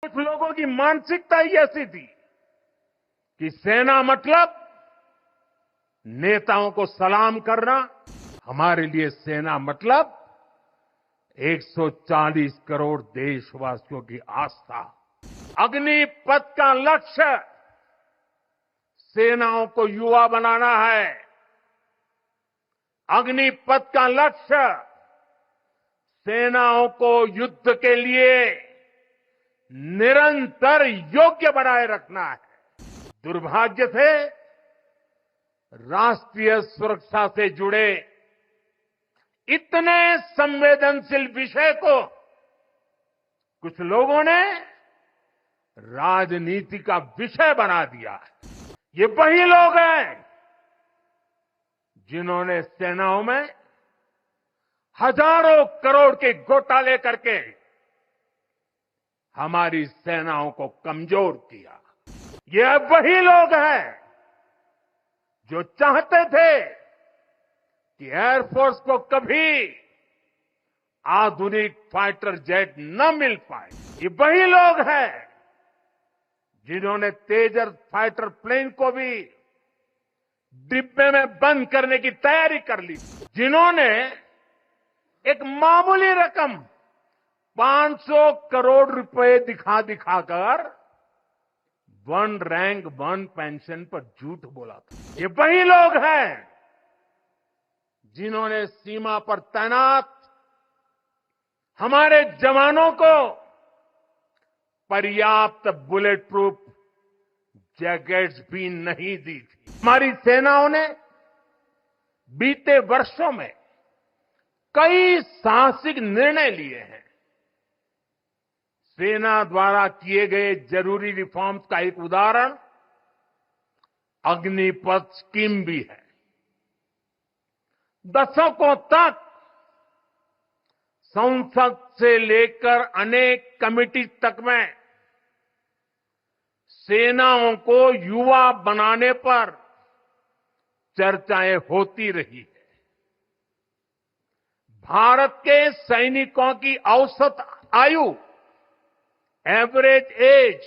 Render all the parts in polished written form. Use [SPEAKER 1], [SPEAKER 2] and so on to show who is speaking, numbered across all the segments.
[SPEAKER 1] कुछ लोगों की मानसिकता ही ऐसी थी कि सेना मतलब नेताओं को सलाम करना। हमारे लिए सेना मतलब 140 करोड़ देशवासियों की आस्था। अग्निपथ का लक्ष्य सेनाओं को युवा बनाना है। अग्निपथ का लक्ष्य सेनाओं को युद्ध के लिए निरंतर योग्य बनाए रखना है। दुर्भाग्य से राष्ट्रीय सुरक्षा से जुड़े इतने संवेदनशील विषय को कुछ लोगों ने राजनीति का विषय बना दिया है। ये वही लोग हैं जिन्होंने सेनाओं में हजारों करोड़ के घोटाले करके हमारी सेनाओं को कमजोर किया। ये वही लोग हैं जो चाहते थे कि एयरफोर्स को कभी आधुनिक फाइटर जेट न मिल पाए। ये वही लोग हैं जिन्होंने तेजस फाइटर प्लेन को भी डिब्बे में बंद करने की तैयारी कर ली, जिन्होंने एक मामूली रकम 500 करोड़ रुपए दिखा दिखाकर वन रैंक वन पेंशन पर झूठ बोला था। ये वही लोग हैं जिन्होंने सीमा पर तैनात हमारे जवानों को पर्याप्त बुलेट प्रूफ जैकेट्स भी नहीं दी थी। हमारी सेनाओं ने बीते वर्षों में कई साहसिक निर्णय लिए हैं। सेना द्वारा किए गए जरूरी रिफॉर्म्स का एक उदाहरण अग्निपथ स्कीम भी है। दशकों तक संसद से लेकर अनेक कमेटी तक में सेनाओं को युवा बनाने पर चर्चाएं होती रही है। भारत के सैनिकों की औसत आयु एवरेज एज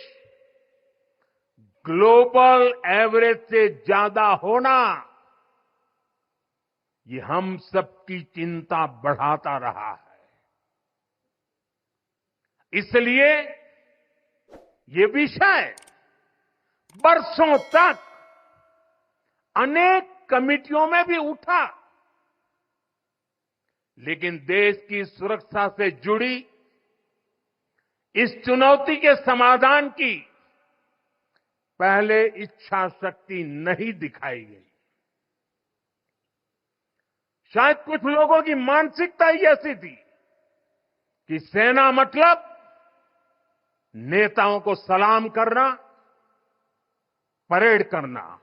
[SPEAKER 1] ग्लोबल एवरेज से ज्यादा होना ये हम सबकी चिंता बढ़ाता रहा है। इसलिए ये विषय वर्षों तक अनेक कमिटियों में भी उठा, लेकिन देश की सुरक्षा से जुड़ी इस चुनौती के समाधान की पहले इच्छा शक्ति नहीं दिखाई गई। शायद कुछ लोगों की मानसिकता ही ऐसी थी कि सेना मतलब नेताओं को सलाम करना, परेड करना।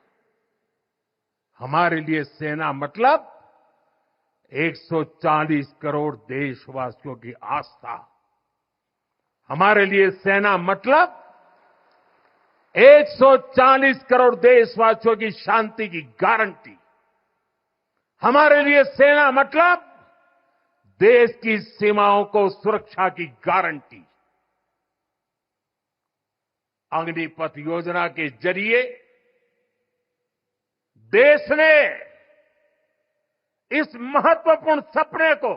[SPEAKER 1] हमारे लिए सेना मतलब 140 करोड़ देशवासियों की आस्था। हमारे लिए सेना मतलब 140 करोड़ देशवासियों की शांति की गारंटी। हमारे लिए सेना मतलब देश की सीमाओं को सुरक्षा की गारंटी। अग्निपथ योजना के जरिए देश ने इस महत्वपूर्ण सपने को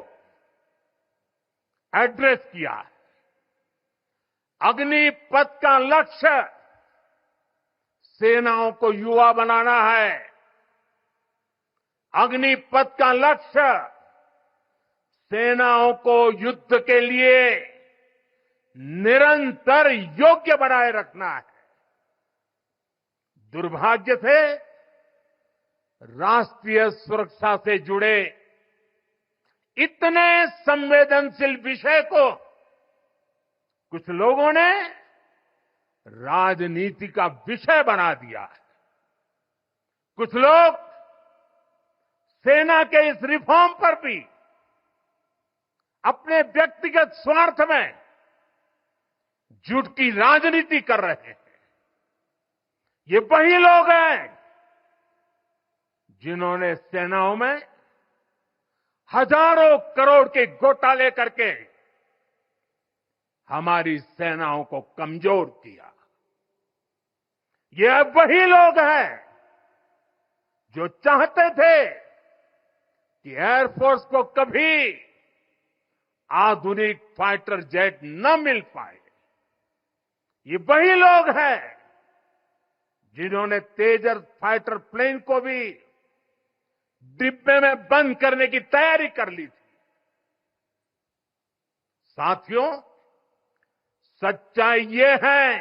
[SPEAKER 1] एड्रेस किया है। अग्निपथ का लक्ष्य सेनाओं को युवा बनाना है। अग्निपथ का लक्ष्य सेनाओं को युद्ध के लिए निरंतर योग्य बनाए रखना है। दुर्भाग्य से राष्ट्रीय सुरक्षा से जुड़े इतने संवेदनशील विषय को कुछ लोगों ने राजनीति का विषय बना दिया है। कुछ लोग सेना के इस रिफॉर्म पर भी अपने व्यक्तिगत स्वार्थ में झूठ की राजनीति कर रहे हैं। ये वही लोग हैं जिन्होंने सेनाओं में हजारों करोड़ के घोटाले करके हमारी सेनाओं को कमजोर किया। ये वही लोग हैं जो चाहते थे कि एयरफोर्स को कभी आधुनिक फाइटर जेट न मिल पाए। ये वही लोग हैं जिन्होंने तेजस फाइटर प्लेन को भी डिब्बे में बंद करने की तैयारी कर ली थी। साथियों, सच्चाई ये है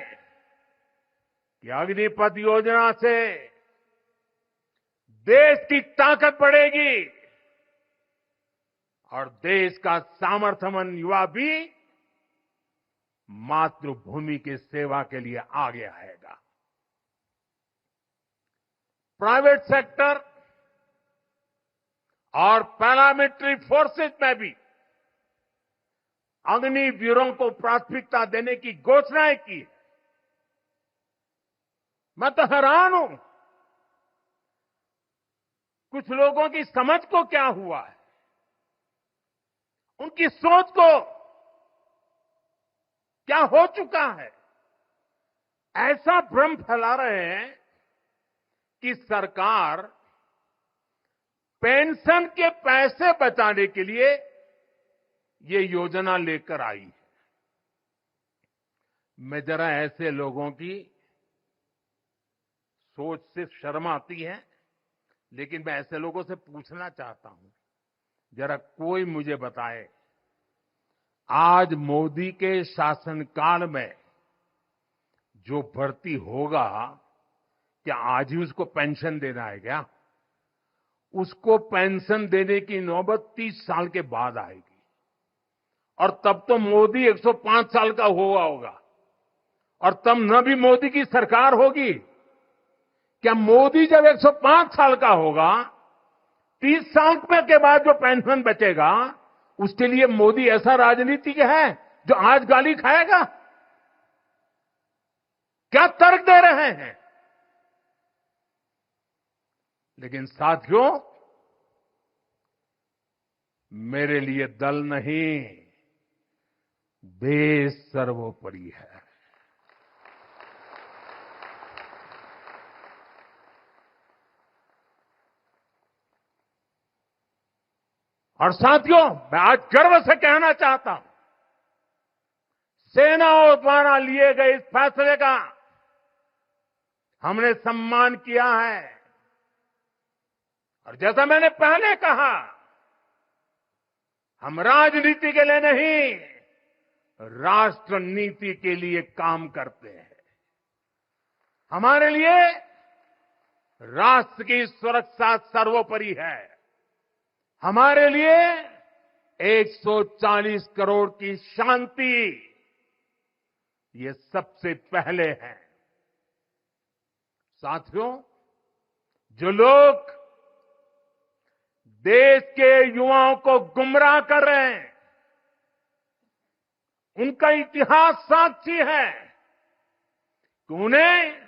[SPEAKER 1] कि अग्निपथ योजना से देश की ताकत बढ़ेगी और देश का सामर्थ्यवान युवा भी मातृभूमि की सेवा के लिए आगे आएगा। प्राइवेट सेक्टर और पैरामिलिट्री फोर्सेस में भी अग्निवीरों को प्राथमिकता देने की घोषणाएं की। मैं तो हैरान हूं, कुछ लोगों की समझ को क्या हुआ है, उनकी सोच को क्या हो चुका है। ऐसा भ्रम फैला रहे हैं कि सरकार पेंशन के पैसे बचाने के लिए ये योजना लेकर आई है। मैं जरा ऐसे लोगों की सोच से शर्म आती है, लेकिन मैं ऐसे लोगों से पूछना चाहता हूं, जरा कोई मुझे बताए, आज मोदी के शासनकाल में जो भर्ती होगा, क्या आज ही उसको पेंशन देना है क्या? उसको पेंशन देने की नौबत 30 साल के बाद आएगी और तब तो मोदी 105 साल का हुआ होगा और तब न भी मोदी की सरकार होगी। क्या मोदी जब 105 साल का होगा, 30 साल के बाद जो पेंशन बचेगा उसके लिए मोदी ऐसा राजनीतिक है जो आज गाली खाएगा? क्या तर्क दे रहे हैं? लेकिन साथियों, मेरे लिए दल नहीं, देश सर्वोपरि है। और साथियों, मैं आज गर्व से कहना चाहता हूं, सेनाओं द्वारा लिए गए इस फैसले का हमने सम्मान किया है। और जैसा मैंने पहले कहा, हम राजनीति के लिए नहीं, राष्ट्र नीति के लिए काम करते हैं। हमारे लिए राष्ट्र की सुरक्षा सर्वोपरि है। हमारे लिए 140 करोड़ की शांति ये सबसे पहले है। साथियों, जो लोग देश के युवाओं को गुमराह कर रहे हैं, उनका इतिहास साक्षी है कि उन्हें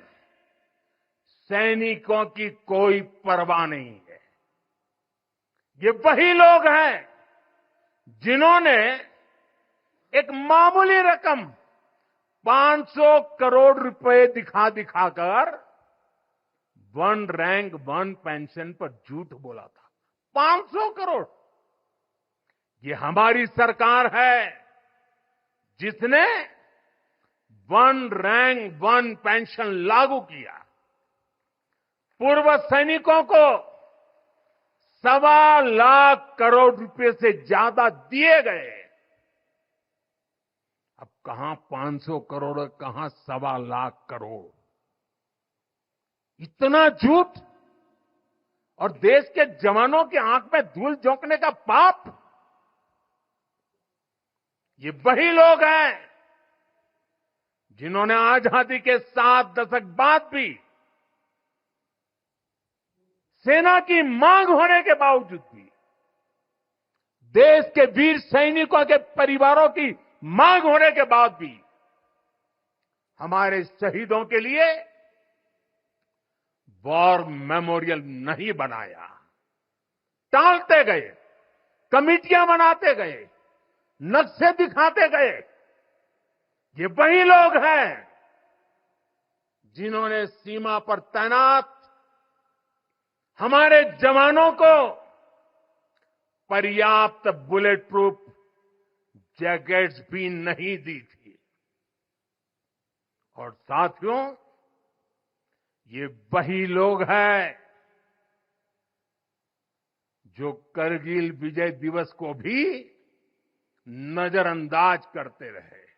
[SPEAKER 1] सैनिकों की कोई परवाह नहीं है। ये वही लोग हैं जिन्होंने एक मामूली रकम 500 करोड़ रुपए दिखाकर वन रैंक वन पेंशन पर झूठ बोला था। 500 करोड़। ये हमारी सरकार है जिसने वन रैंक वन पेंशन लागू किया। पूर्व सैनिकों को 1.25 लाख करोड़ रुपए से ज्यादा दिए गए। अब कहां 500 करोड़, कहां 1.25 लाख करोड़। इतना झूठ और देश के जवानों की आंख में धूल झोंकने का पाप। ये वही लोग हैं जिन्होंने आजादी के 7 दशक बाद भी सेना की मांग होने के बावजूद भी, देश के वीर सैनिकों के परिवारों की मांग होने के बाद भी हमारे शहीदों के लिए वॉर मेमोरियल नहीं बनाया। टालते गए, कमिटियां बनाते गए, नक्शे दिखाते गए, ये वही लोग हैं जिन्होंने सीमा पर तैनात हमारे जवानों को पर्याप्त बुलेट प्रूफ जैकेट्स भी नहीं दी थी। और साथियों, ये वही लोग हैं जो करगिल विजय दिवस को भी नजरअंदाज करते रहे।